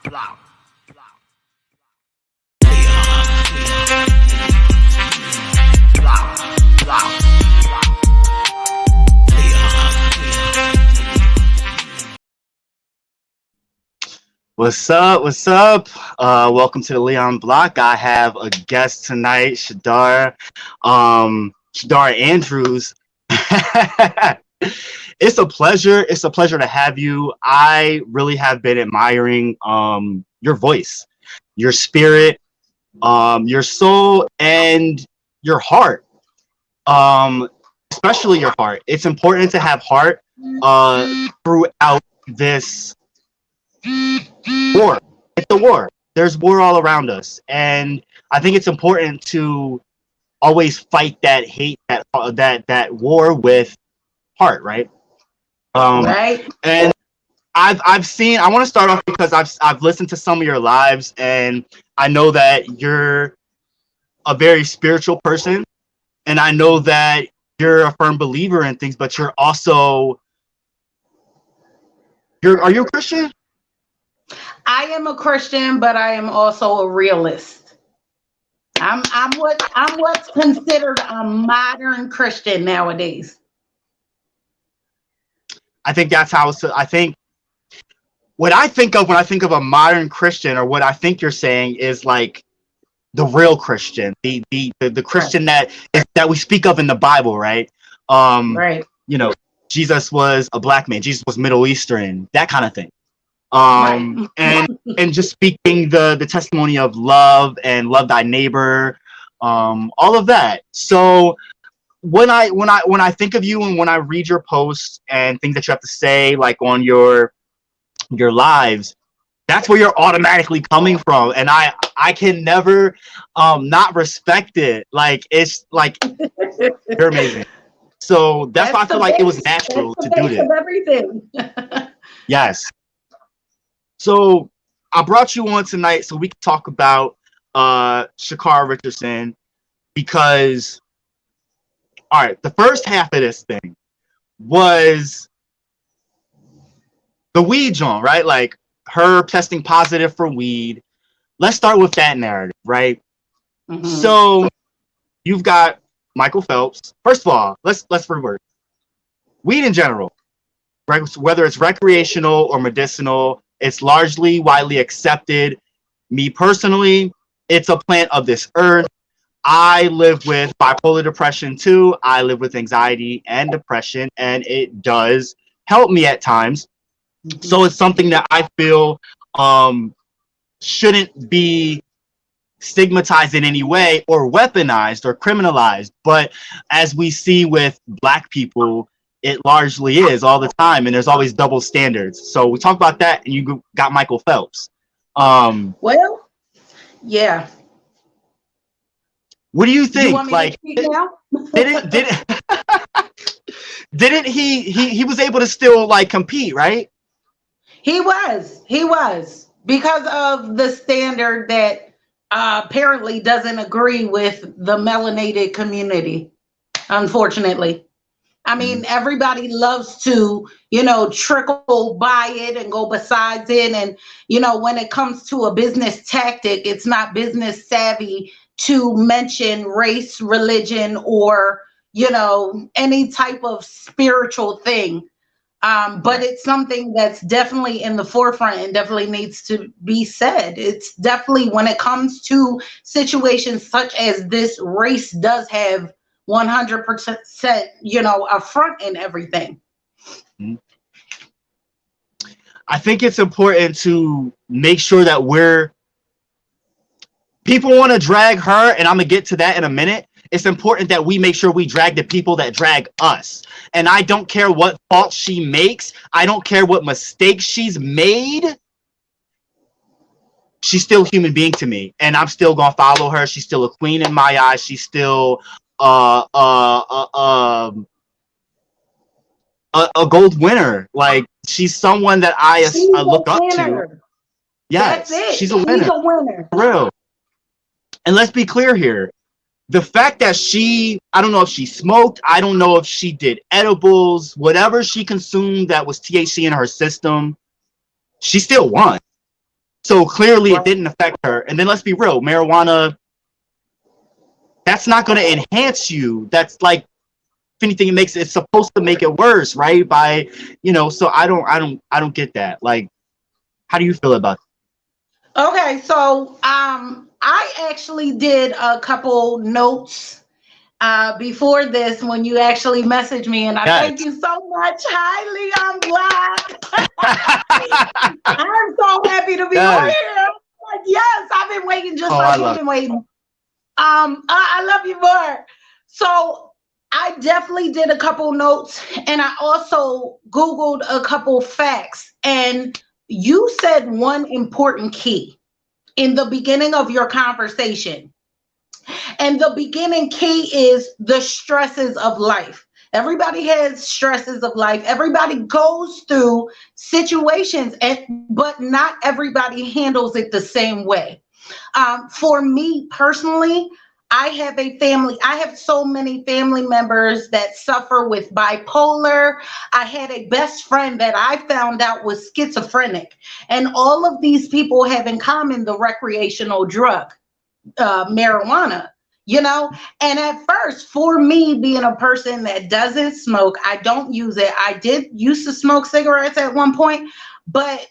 What's up? What's up? Welcome to the Leon Block. I have a guest tonight, Sha'Darah Andrews. It's a pleasure. It's a pleasure to have you. I really have been admiring your voice, your spirit, your soul, and your heart. Especially your heart. It's important to have heart throughout this war. It's a war. There's war all around us, and I think it's important to always fight that hate, that war with heart, right? Right. And I've seen. I want to start off because I've listened to some of your lives, and I know that you're a very spiritual person, and I know that you're a firm believer in things, but you're also are you a Christian? I am a Christian, but I am also a realist. I'm what's considered a modern Christian nowadays. I think that's how I think what I think of when I think of a modern Christian, or what I think you're saying is like the real Christian, the Christian that we speak of in the Bible, right? Right. You know, Jesus was a black man, Jesus was Middle Eastern, that kind of thing. Right. and just speaking the testimony of love and love thy neighbor, all of that. So when I think of you, and when I read your posts and things that you have to say, like on your lives, that's where you're automatically coming from, and I can never not respect it. Like, it's like you're amazing. So that's why I feel like it was natural to do this. Everything. Yes. So I brought you on tonight so we can talk about Sha'Carri Richardson, because, all right, the first half of this thing was the weed joint, right? Like her testing positive for weed. Let's start with that narrative, right? Mm-hmm. So you've got Michael Phelps. First of all, let's reverse. Weed in general, right? Whether it's recreational or medicinal, it's largely widely accepted. Me personally, it's a plant of this earth. I live with bipolar depression too. I live with anxiety and depression, and it does help me at times. Mm-hmm. So it's something that I feel shouldn't be stigmatized in any way, or weaponized or criminalized. But as we see with Black people, it largely is all the time, and there's always double standards. So we talk about that, and you got Michael Phelps. Well, yeah. What do you think? Didn't he was able to still like compete, right? He was because of the standard that apparently doesn't agree with the melanated community, unfortunately. I mean, everybody loves to, trickle by it and go besides it. And, when it comes to a business tactic, it's not business savvy to mention race, religion, or, any type of spiritual thing. But it's something that's definitely in the forefront and definitely needs to be said. It's definitely, when it comes to situations such as this, race does have 100%, a front in everything. I think it's important to make sure that people want to drag her, and I'm going to get to that in a minute. It's important that we make sure we drag the people that drag us. And I don't care what fault she makes. I don't care what mistakes she's made. She's still a human being to me, and I'm still going to follow her. She's still a queen in my eyes. She's still a gold winner. Like, she's someone that I look up to. Yes, she's a winner. She's a winner. For real. And let's be clear here. The fact that I don't know if she smoked, I don't know if she did edibles, whatever she consumed that was THC in her system, she still won. So clearly it didn't affect her. And then let's be real, marijuana, that's not going to enhance you. That's like, if anything, it's supposed to make it worse, right? By, so I don't get that. Like, how do you feel about it? Okay, so I actually did a couple notes before this when you actually messaged me, and I thank you so much. Hi, Leon Black. I'm so happy to be on here. Like, yes, I've been waiting just like you've been waiting. I love you more. So I definitely did a couple notes, and I also Googled a couple facts. And you said one important key in the beginning of your conversation. And the beginning key is the stresses of life. Everybody has stresses of life. Everybody goes through situations, but not everybody handles it the same way. For me personally, I have a family. I have so many family members that suffer with bipolar. I had a best friend that I found out was schizophrenic. And all of these people have in common the recreational drug, marijuana. And at first, for me, being a person that doesn't smoke, I don't use it. I did used to smoke cigarettes at one point, but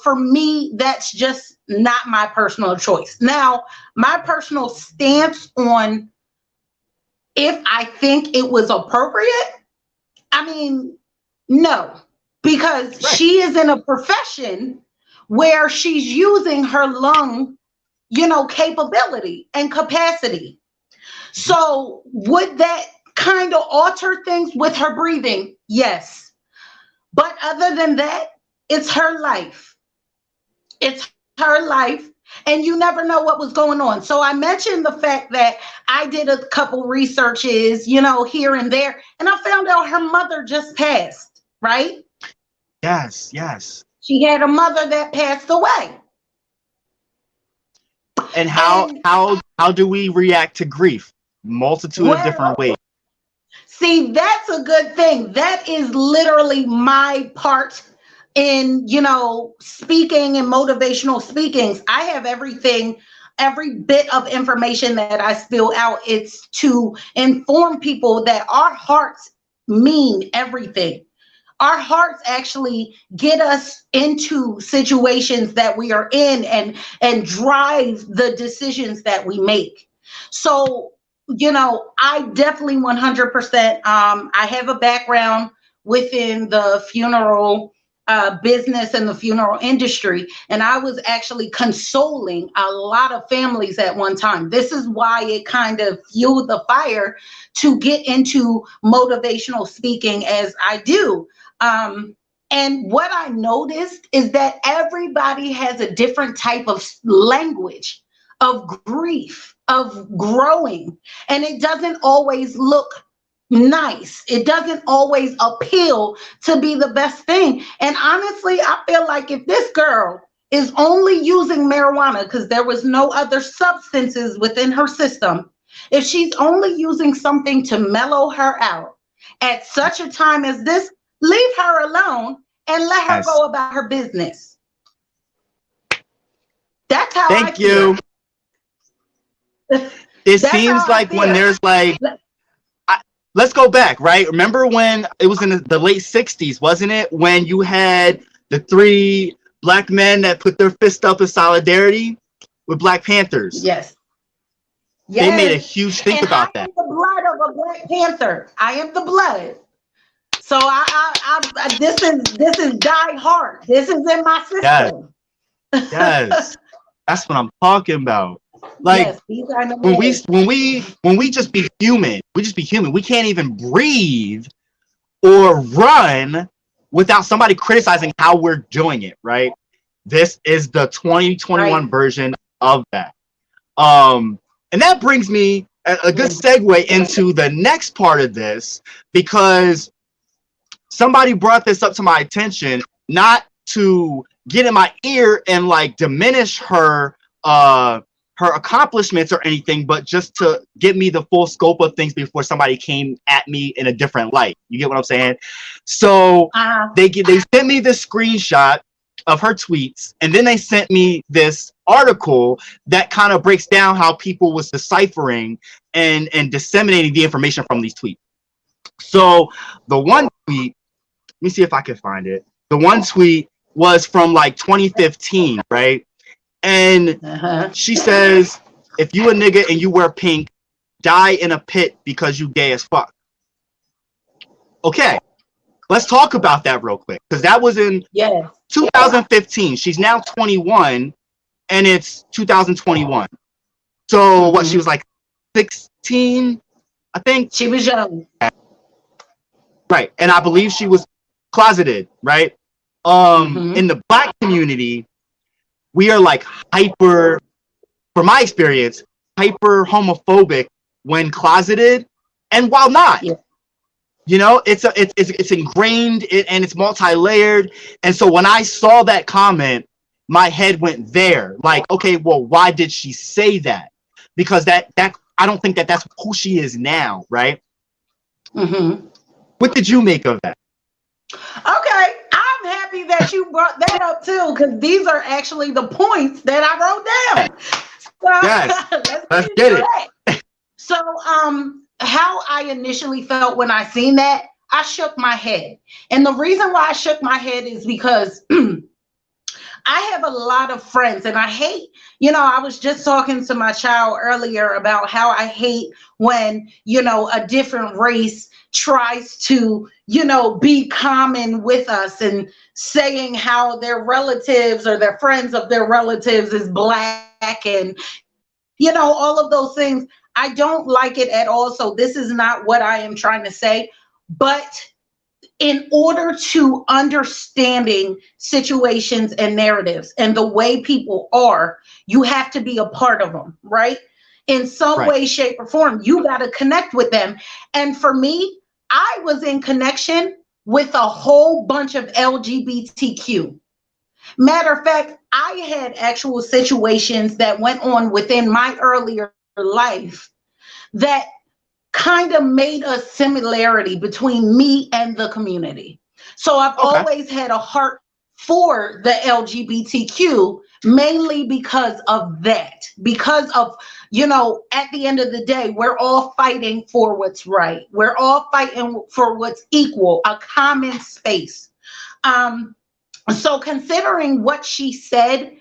for me, that's just not my personal choice. Now, my personal stance on if I think it was appropriate, I mean, no, because she is in a profession where she's using her lung capability and capacity. So would that kind of alter things with her breathing? Yes. But other than that, it's her life. It's her life. And you never know what was going on. So I mentioned the fact that I did a couple researches, here and there. And I found out her mother just passed, right? Yes, yes. She had a mother that passed away. And how do we react to grief? Multitude of different ways. See, that's a good thing. That is literally my part in, speaking and motivational speakings. I have every bit of information that I spill out. It's to inform people that our hearts mean everything. Our hearts actually get us into situations that we are in and drive the decisions that we make. So, I definitely 100%, I have a background within the funeral business and the funeral industry. And I was actually consoling a lot of families at one time. This is why it kind of fueled the fire to get into motivational speaking as I do. And what I noticed is that everybody has a different type of language of grief, of growing, and it doesn't always look nice. It doesn't always appeal to be the best thing. And honestly, I feel like if this girl is only using marijuana because there was no other substances within her system, if she's only using something to mellow her out at such a time as this, leave her alone and let her go about her business. That's how I feel. Thank you. It seems like when there's let's go back, right? Remember when it was in the late 60s, wasn't it? When you had the 3 black men that put their fist up in solidarity with Black Panthers. Yes. They made a huge thing about that. I am the blood of a Black Panther. I am the blood. So this is die hard. This is in my system. Yes. That's what I'm talking about. Like when we just be human, we can't even breathe or run without somebody criticizing how we're doing it, right? This is the 2021 version of that. And that brings me a good segue into the next part of this, because somebody brought this up to my attention, not to get in my ear and like diminish her accomplishments or anything, but just to get me the full scope of things before somebody came at me in a different light. You get what I'm saying? So they sent me this screenshot of her tweets, and then they sent me this article that kind of breaks down how people was deciphering and disseminating the information from these tweets. So the one tweet, let me see if I can find it. The one tweet was from like 2015, right? And she says, if you a nigga and you wear pink, die in a pit because you gay as fuck. Okay, let's talk about that real quick, because that was in 2015. She's now 21, and it's 2021. So what? She was like 16, I think. She was young, right? And I believe she was closeted, right? In the Black community, we are like hyper, from my experience, hyper homophobic when closeted, and while not. Yeah. You know, it's ingrained and it's multi-layered. And so when I saw that comment, my head went there. Like, okay, well, why did she say that? Because that I don't think that's who she is now, right? What did you make of that? Okay, I'm happy that you brought that up too, because these are actually the points that I wrote down. So, yes, let's get it. So, how I initially felt when I seen that, I shook my head. And the reason why I shook my head is because I have a lot of friends, and I hate, I was just talking to my child earlier about how I hate when, a different race tries to, be common with us and saying how their relatives or their friends of their relatives is Black and, all of those things. I don't like it at all. So this is not what I am trying to say. But in order to understanding situations and narratives and the way people are, you have to be a part of them, right? In some way, shape, or form, you got to connect with them. And for me, I was in connection with a whole bunch of LGBTQ. Matter of fact, I had actual situations that went on within my earlier life that kind of made a similarity between me and the community. So I've always had a heart for the LGBTQ, mainly because of that, because of, at the end of the day, we're all fighting for what's right. We're all fighting for what's equal, a common space. So considering what she said,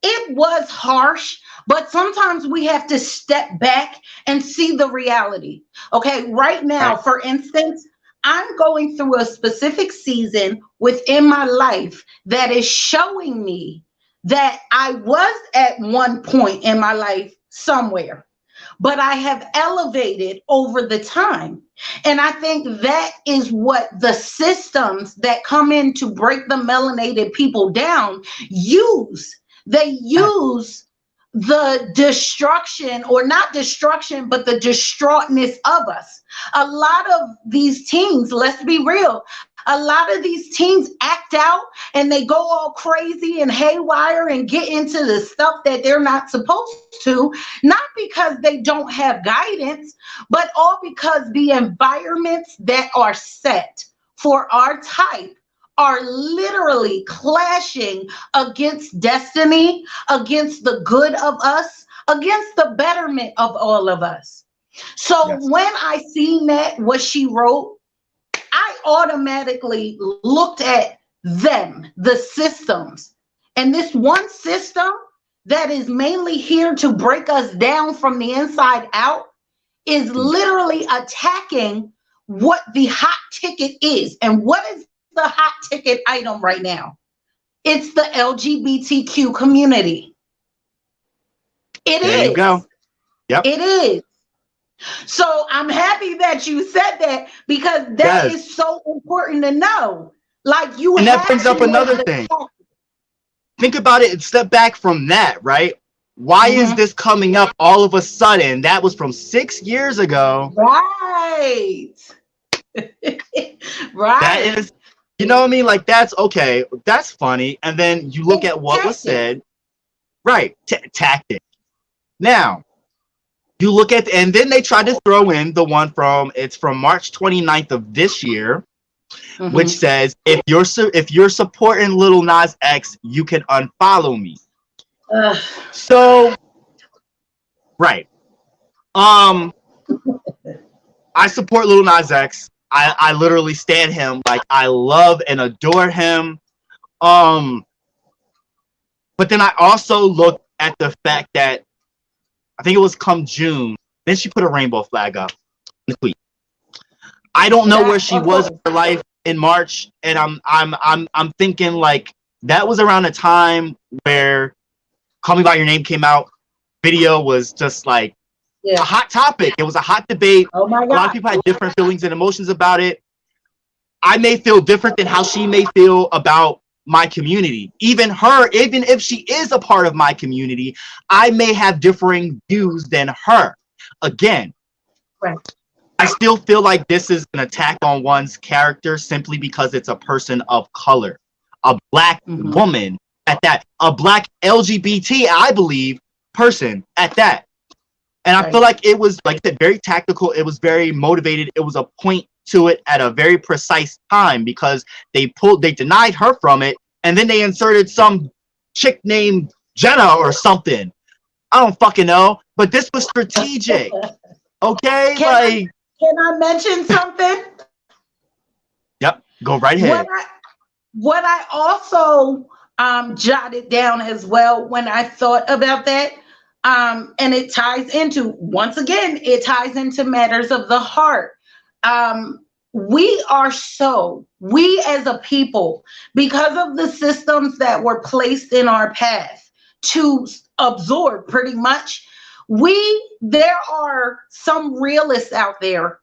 it was harsh, but sometimes we have to step back and see the reality. Okay, right now, for instance, I'm going through a specific season within my life that is showing me that I was at one point in my life somewhere, but I have elevated over the time. And I think that is what the systems that come in to break the melanated people down use. They use the destruction, or not destruction, but the distraughtness of us. A lot of these teens, let's be real, a lot of these teens act out and they go all crazy and haywire and get into the stuff that they're not supposed to, not because they don't have guidance, but all because the environments that are set for our type are literally clashing against destiny, against the good of us, against the betterment of all of us. So when I seen that, what she wrote, I automatically looked at them, the systems. And this one system that is mainly here to break us down from the inside out is literally attacking what the hot ticket is. And what is the hot ticket item right now? It's the LGBTQ community. There you go. Yep. It is. So I'm happy that you said that, because that is so important to know. Like, you and that brings up another thing. Think about it and step back from that, right? Why is this coming up all of a sudden? That was from 6 years ago. Right. Right. That is, you know what I mean? Like, that's okay. That's funny. And then you look at what was said. Right. Tactic. Now, you look at, and then they tried to throw in the one from March 29th of this year. which says if you're supporting Lil Nas X, you can unfollow me. So, right. I support Lil Nas X. I literally stand him. Like, I love and adore him. But then I also looked at the fact that I think it was come June. Then she put a rainbow flag up in the tweet. I don't know where she was in her life in March, and I'm thinking like that was around a time where Call Me by Your Name came out. Video was just like a hot topic. It was a hot debate. Oh my God. A lot of people had different feelings and emotions about it. I may feel different than how she may feel about my community. Even if she is a part of my community, I may have differing views than her. Again, right. I still feel like this is an attack on one's character simply because it's a person of color, a black woman at that, a black LGBT, I believe, person at that. And I feel like it was, like I said, very tactical. It was very motivated. It was a point to it at a very precise time because they denied her from it, and then they inserted some chick named Jenna or something. I don't fucking know, but this was strategic. Okay, can I mention something? Yep, go right ahead. What I also jotted down as well when I thought about that, and it ties into, once again, it ties into matters of the heart. We as a people, because of the systems that were placed in our path to absorb pretty much, there are some realists out there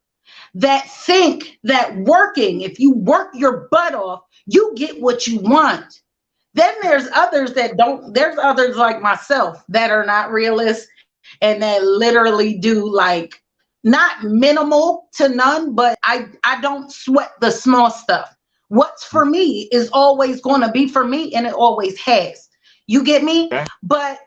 that think that if you work your butt off, you get what you want. Then there's others that don't. There's others like myself that are not realists and that literally do like not minimal to none, but I don't sweat the small stuff. What's for me is always going to be for me, and it always has. You get me? Okay. But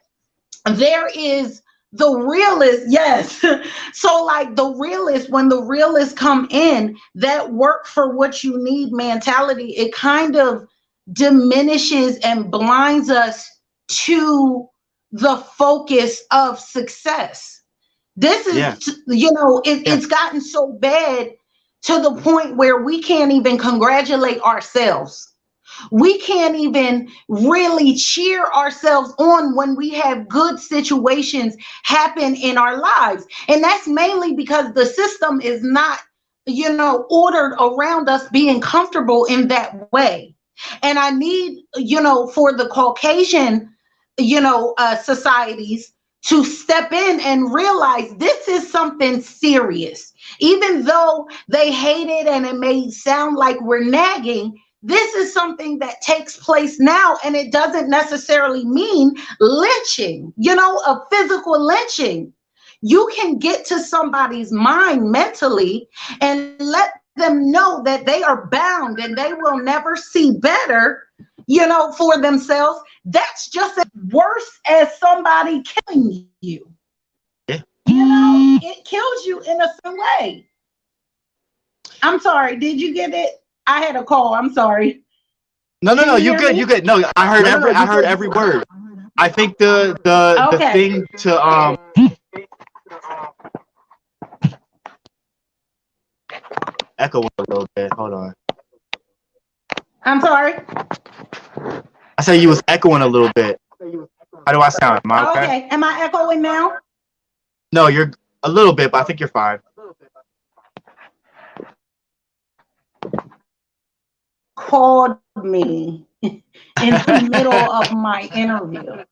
there is the realist, yes. So like the realist, when the realists come in, that work for what you need mentality, it kind of diminishes and blinds us to the focus of success. This is, it's gotten so bad to the point where we can't even congratulate ourselves. We can't even really cheer ourselves on when we have good situations happen in our lives. And that's mainly because the system is not, ordered around us being comfortable in that way. And I need, for the Caucasian, societies to step in and realize this is something serious. Even though they hate it and it may sound like we're nagging, this is something that takes place now, and it doesn't necessarily mean lynching, a physical lynching. You can get to somebody's mind mentally and let them know that they are bound and they will never see better, for themselves. That's just as worse as somebody killing you. Yeah. It kills you in a certain way. I'm sorry. Did you get it? I had a call. I'm sorry. No, you good. You good. No, I heard every word. I think the thing to echo a little bit. Hold on. I'm sorry. I said you was echoing a little bit. How do I sound? Am I okay? Okay. Am I echoing now? No, you're a little bit, but I think you're fine. Called me in the middle of my interview.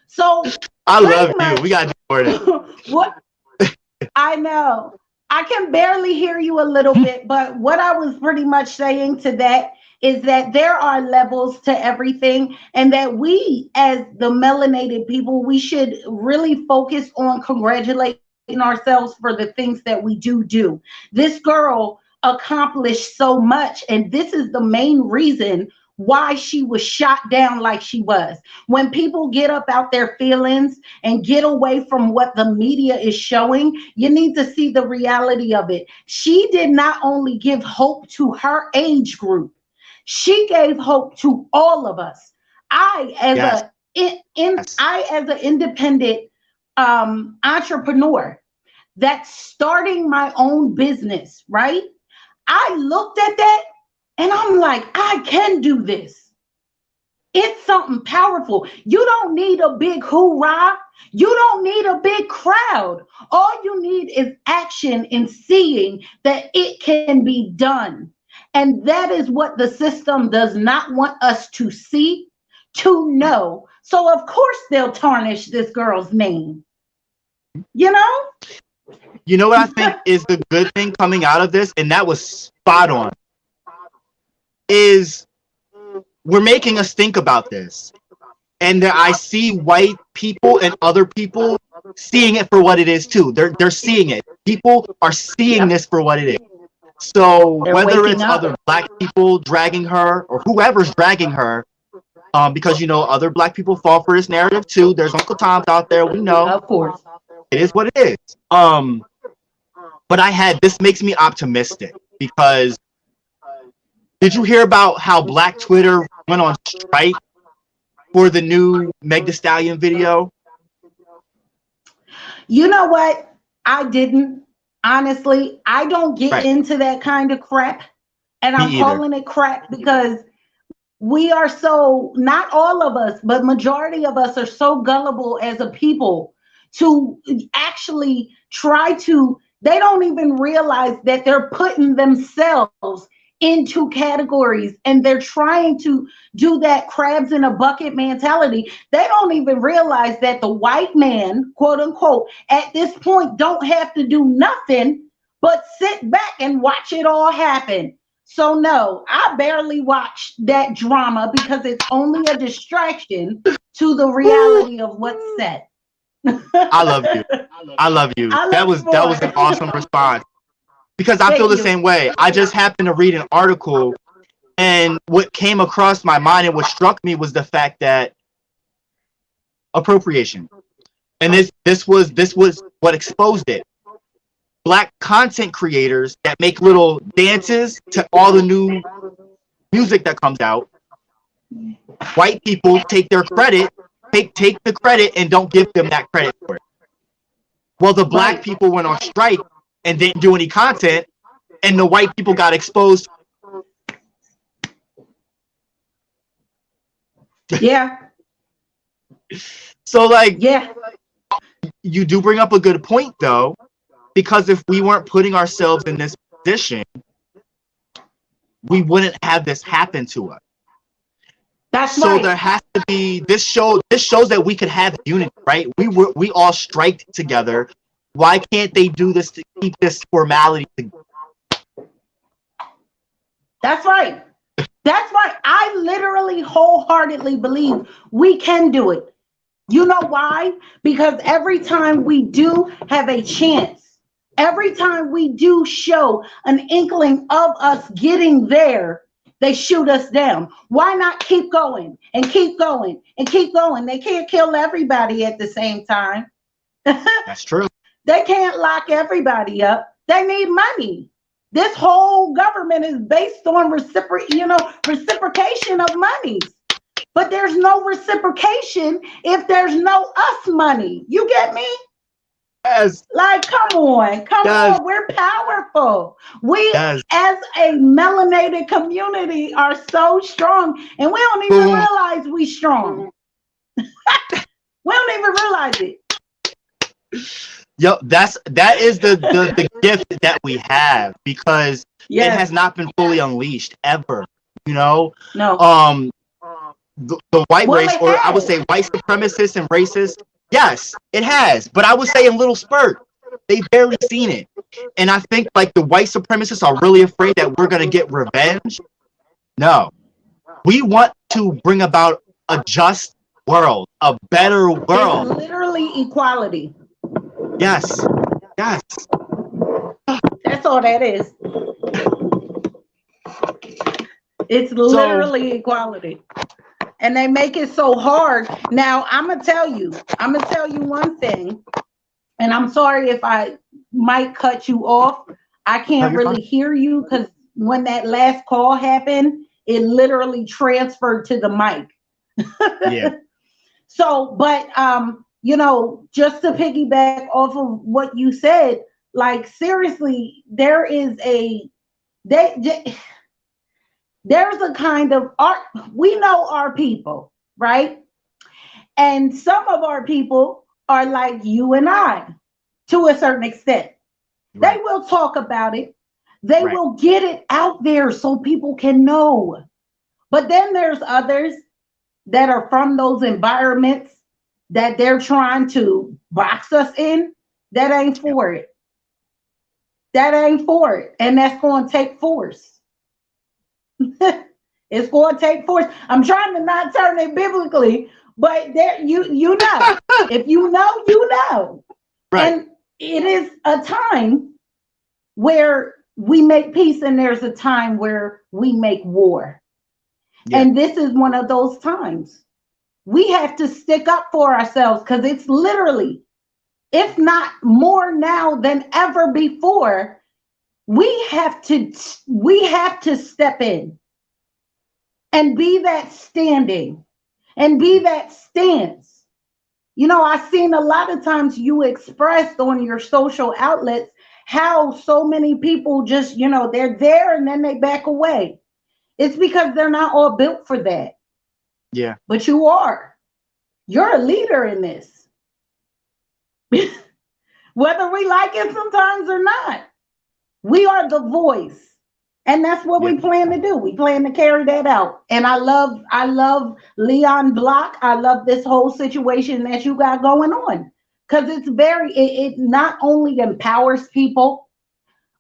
So I love you. We got to what I know. I can barely hear you a little bit, but what I was pretty much saying to that is that there are levels to everything, and that we, as the melanated people, we should really focus on congratulating ourselves for the things that we do. This girl accomplished so much, and this is the main reason why she was shot down like she was. When people get up out their feelings and get away from what the media is showing, you need to see the reality of it. She did not only give hope to her age group, she gave hope to all of us. I as Yes. a I as an independent entrepreneur that's starting my own business, right? I looked at that and I'm like, I can do this. It's something powerful. You don't need a big hoorah. You don't need a big crowd. All you need is action in seeing that it can be done. And that is what the system does not want us to see, to know. So, of course, they'll tarnish this girl's name. You know? You know what I think is the good thing coming out of this, and that was spot on, is we're making us think about this. And I see white people and other people seeing it for what it is too. They're seeing it. People are seeing this for what it is. So They're whether waking it's up. other black people dragging her or whoever's dragging her, because other black people fall for this narrative too. There's Uncle Tom's out there. We know Of course. it is what it is. But this makes me optimistic because did you hear about how Black Twitter went on strike for the new Meg Thee Stallion video? You know what? I didn't. Honestly, I don't get Right. into that kind of crap. And Me I'm either. calling it crap because we are so, not all of us, but majority of us are so gullible as a people to actually try to, they don't even realize that they're putting themselves into categories and they're trying to do that crabs in a bucket mentality. They don't even realize that the white man, quote unquote, at this point don't have to do nothing but sit back and watch it all happen. So no, I barely watch that drama because it's only a distraction to the reality of what's said. I love you. I love you. I That love was you that was an more. awesome response because I feel Thank the you. same way. I just happened to read an article, and what came across my mind and what struck me was the fact that appropriation, and this was what exposed it. Black content creators that make little dances to all the new music that comes out. White people take their credit, take the credit, and don't give them that credit for it. Well, the black Right. people went on strike and didn't do any content, and the white people got exposed. Yeah. So, like, Yeah. you do bring up a good point, though, because if we weren't putting ourselves in this position, we wouldn't have this happen to us. That's So right. there has to be this shows that we could have unity, right? We all striked together. Why can't they do this to keep this formality? That's right. That's right. I literally wholeheartedly believe we can do it. You know why? Because every time we do have a chance, every time we do show an inkling of us getting there, they shoot us down. Why not keep going and keep going and keep going? They can't kill everybody at the same time. That's true. They can't lock everybody up. They need money. This whole government is based on reciprocation of monies. But there's no reciprocation if there's no us money. You get me? Yes, Like, come on, yes, We're powerful. We, yes. as a melanated community, are so strong, and we don't even Boom. realize we strong. We don't even realize it. Yo, that is the gift that we have because it has not been fully unleashed ever. No. The white Well, race, it or I would has. say white supremacists and racists, yes, it has. But I would say in little spurts. They've barely seen it. And I think like the white supremacists are really afraid that we're gonna get revenge. No. We want to bring about a just world, a better It's world. literally equality. Yes. Yes. That's all that is. It's So literally equality. And they make it so hard. Now, I'm going to tell you one thing, and I'm sorry if I might cut you off. I no, can't you're fine. really hear you because when that last call happened, it literally transferred to the mic. Yeah, So, but just to piggyback off of what you said, like seriously, they, there's a kind of art. We know our people, right? And some of our people are like you and I to a certain extent. They right, will talk about it. They right. will get it out there so people can know. But then there's others that are from those environments that they're trying to box us in. That ain't Yep. for it. That ain't for it. And that's going to take force. It's going to take force. I'm trying to not turn it biblically, but there you know. If you know, you know. Right. And it is a time where we make peace and there's a time where we make war. Yeah. And this is one of those times. We have to stick up for ourselves because it's literally, if not more now than ever before, we have to step in and be that standing and be that stance. I've seen a lot of times you expressed on your social outlets how so many people just, they're there and then they back away. It's because they're not all built for that. Yeah. But you are. You're a leader in this. Whether we like it sometimes or not. We are the voice. And that's what Yeah. we plan to do. We plan to carry that out. And I love Leon Block. I love this whole situation that you got going on. Because it not only empowers people,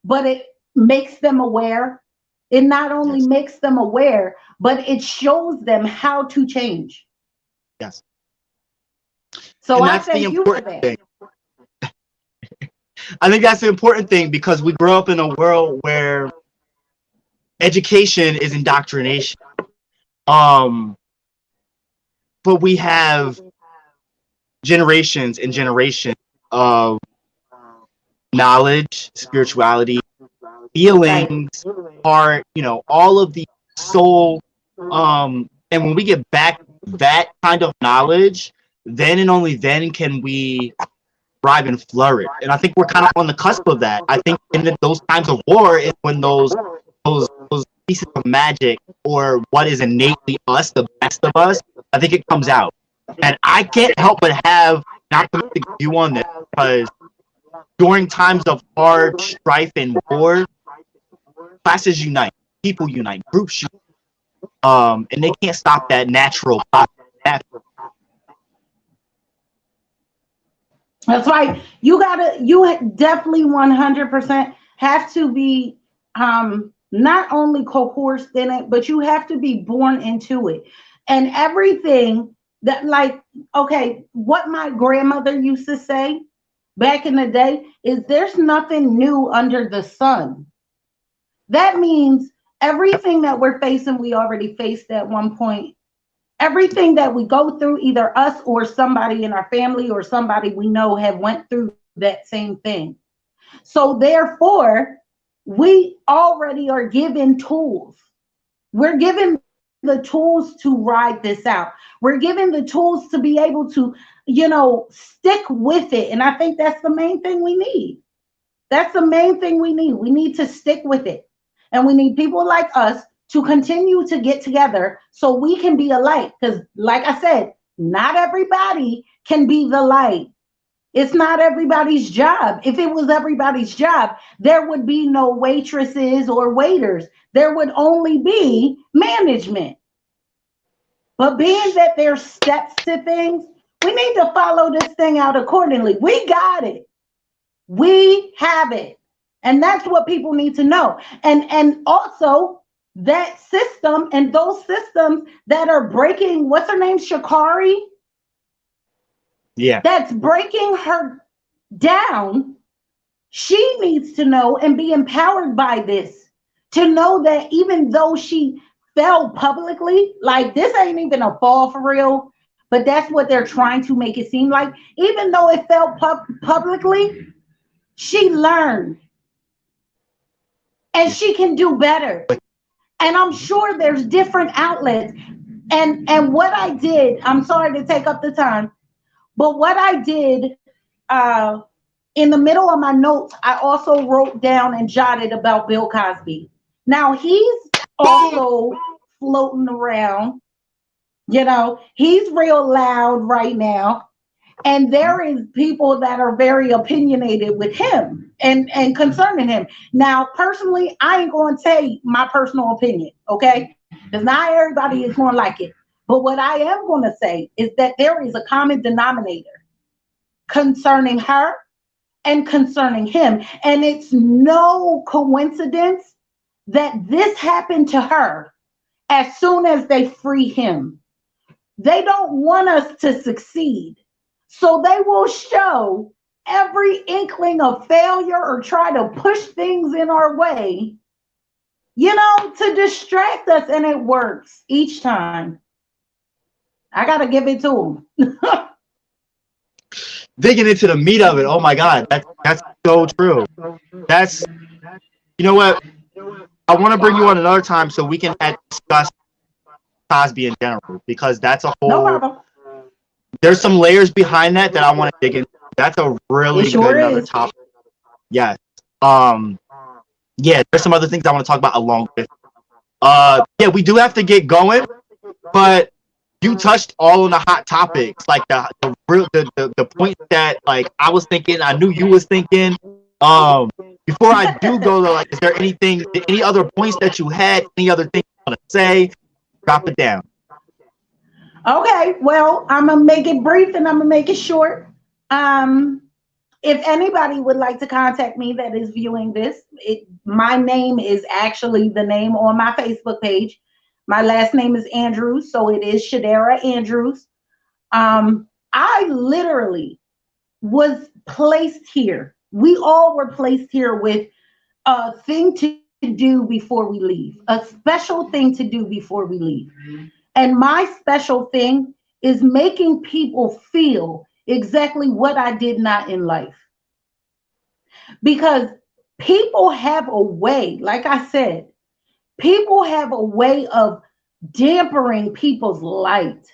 but it makes them aware. It not only Yes. makes them aware, but it shows them how to change. Yes. So And I that's the thank you for important that. thing. I think that's the important thing because we grow up in a world where education is indoctrination. Um, but we have generations and generations of knowledge, spirituality, Right. feelings, heart, all of the soul. And when we get back that kind of knowledge, then and only then can we thrive and flourish. And I think we're kind of on the cusp of that. I think those times of war is when those pieces of magic or what is innately us, the best of us, I think it comes out. And I can't help but have an optimistic view on this because during times of hard strife and war, classes unite, people unite, groups unite, and they can't stop that natural process. That's right. You definitely 100% have to be not only coerced in it, but you have to be born into it. And everything that, like, okay, what my grandmother used to say back in the day is there's nothing new under the sun. That means everything that we're facing, we already faced at one point. Everything that we go through, either us or somebody in our family or somebody we know have went through that same thing. So therefore, we already are given tools. We're given the tools to ride this out. We're given the tools to be able to, stick with it. And I think that's the main thing we need. That's the main thing we need. We need to stick with it. And we need people like us to continue to get together so we can be a light. Because, like I said, not everybody can be the light. It's not everybody's job. If it was everybody's job, there would be no waitresses or waiters. There would only be management. But being that there's steps to things, we need to follow this thing out accordingly. We got it. We have it. And that's what people need to know. And also that system and those systems that are breaking, what's her name? Sha'Carri? Yeah. That's breaking her down. She needs to know and be empowered by this to know that even though she fell publicly, like this ain't even a fall for real, but that's what they're trying to make it seem like. Even though it fell publicly, she learned and she can do better. And I'm sure there's different outlets. And what I did, I'm sorry to take up the time, but what I did in the middle of my notes, I also wrote down and jotted about Bill Cosby. Now he's also floating around, you know, he's real loud right now. And there is people that are very opinionated with him and concerning him. Now, personally, I ain't going to say my personal opinion, okay? Because not everybody is going to like it. But what I am going to say is that there is a common denominator concerning her and concerning him. And it's no coincidence that this happened to her as soon as they free him. They don't want us to succeed. So they will show every inkling of failure or try to push things in our way, you know, to distract us. And it works each time. I got to give it to them. Digging into the meat of it. Oh my God. That's so true. That's, you know what? I want to bring you on another time so we can discuss Cosby in general, because that's a whole, No problem. There's some layers behind that I want to dig into. That's a really good another topic. Yes. Yeah, there's some other things I want to talk about along with. Yeah, we do have to get going, but you touched all on the hot topics, like the point that like I was thinking, I knew you was thinking. Before I do go to, like, is there any other points that you had, any other things you want to say? Drop it down. Okay, well, I'm gonna make it brief and I'm gonna make it short. If anybody would like to contact me that is viewing this, my name is actually the name on my Facebook page. My last name is Andrews, so it is Sha'Darah Andrews. I literally was placed here. We all were placed here with a thing to do before we leave, a special thing to do before we leave. And my special thing is making people feel exactly what I did not in life. Because people have a way, like I said, people have a way of dampening people's light.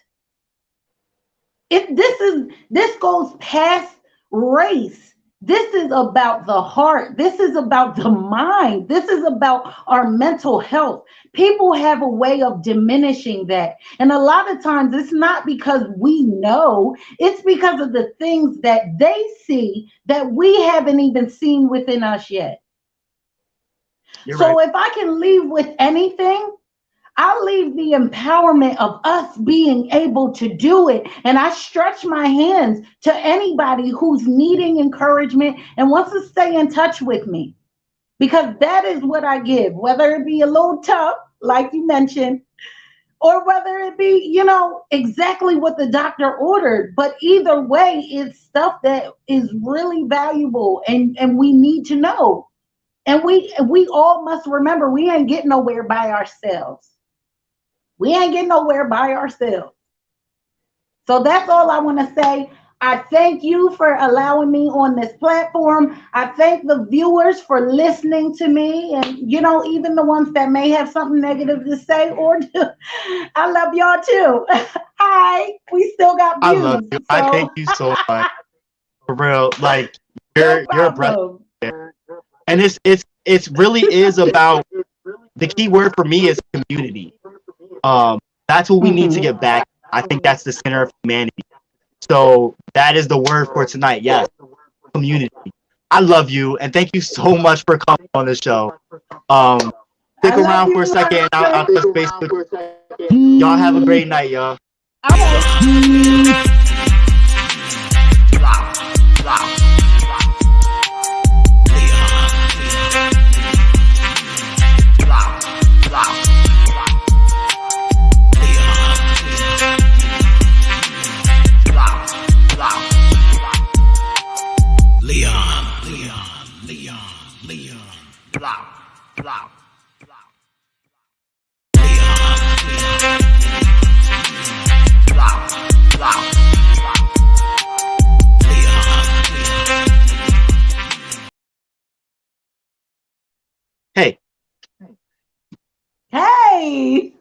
This goes past race. This is about the heart. This is about the mind. This is about our mental health. People have a way of diminishing that. And a lot of times it's not because we know, it's because of the things that they see that we haven't even seen within us yet. You're so right. If I can leave with anything, I'll leave the empowerment of us being able to do it. And I stretch my hands to anybody who's needing encouragement and wants to stay in touch with me, because that is what I give, whether it be a little tough, like you mentioned, or whether it be, you know, exactly what the doctor ordered. But either way, it's stuff that is really valuable and we need to know. And we all must remember, we ain't getting nowhere by ourselves. We ain't getting nowhere by ourselves. So that's all I want to say. I thank you for allowing me on this platform. I thank the viewers for listening to me, and, you know, even the ones that may have something negative to say or do. I love y'all too. Hi, we still got views. I love you. So. I thank you so much. For real, like you're a breath. And it's really is about, the key word for me is community. That's what we need to get back. I think that's the center of humanity. So that is the word for tonight. Yes, community. I love you, and thank you so much for coming on the show. Stick around for a second. I'll touch base with you. Y'all have a great night, y'all. Okay. Leon. Hey.